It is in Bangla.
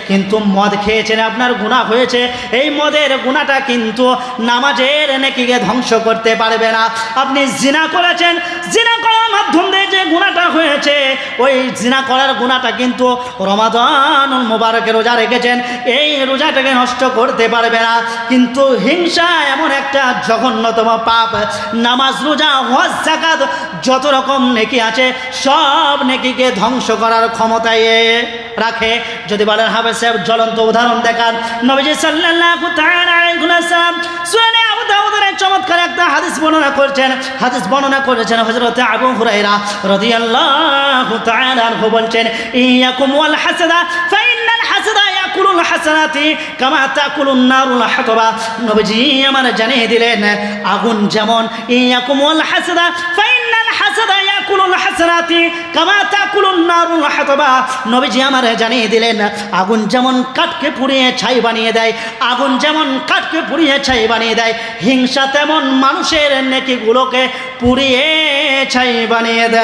কিন্তু মদ খেয়েছেন, আপনার গুনাহ হয়েছে। এই মদের গুনাহটা কিন্তু নামাজের নেকিকে ধ্বংস করতে পারবে না। আপনি জিনা করেছেন, জিনা করার মাধ্যম দিয়ে যে গুনাহটা হয়েছে, ওই জিনা করার গুনাহটা কিন্তু রমাদানুল মুবারকে রোজা রেখেছেন, এই রোজাটাকে নষ্ট করতে পারবে না। কিন্তু হিংসা এমন একটা জঘন্যতম পাপ, নামাজ, রোজা, হজ, যাকাত যত রকম নেকি আছে সব নেকিকে ধ্বংস করার ক্ষমতায় রাখে। যদি বলেন হাফেজ সাহেব জ্বলন্ত উদাহরণ দেখান, নবীজি সাল্লাল্লাহু তাআলা আলাইহি ওয়াসাল্লাম সুনানে আবু দাউদের চমৎকার একটা হাদিস বর্ণনা করেছেন হযরত আবু হুরায়রা রাদিয়াল্লাহু তাআলা আনহু বলছেন, ইয়াকুম ওয়াল হাসাদা ফাইন্নাল হাসাদা ইয়াকুলুল হাসানাতি কামা তাকুলুন নারুল হাতাবা। নবীজি আমার জানিয়ে দিলেন, আগুন যেমন, ইয়াকুম ওয়াল হাসাদা ফাইন্নাল হাসাদা ইয়াকুলুল হাসানাতি কামা তাকুলুন নারুল হাতাবা। নবীজি আমার জানিয়ে দিলেন, আগুন যেমন কাঠকে পুড়িয়ে ছাই বানিয়ে দেয়, আগুন যেমন কাঠকে পুড়িয়ে ছাই বানিয়ে দেয়, হিংসা তেমন মানুষের নেকিগুলোকে পুড়িয়ে ছাই বানিয়ে দেয়।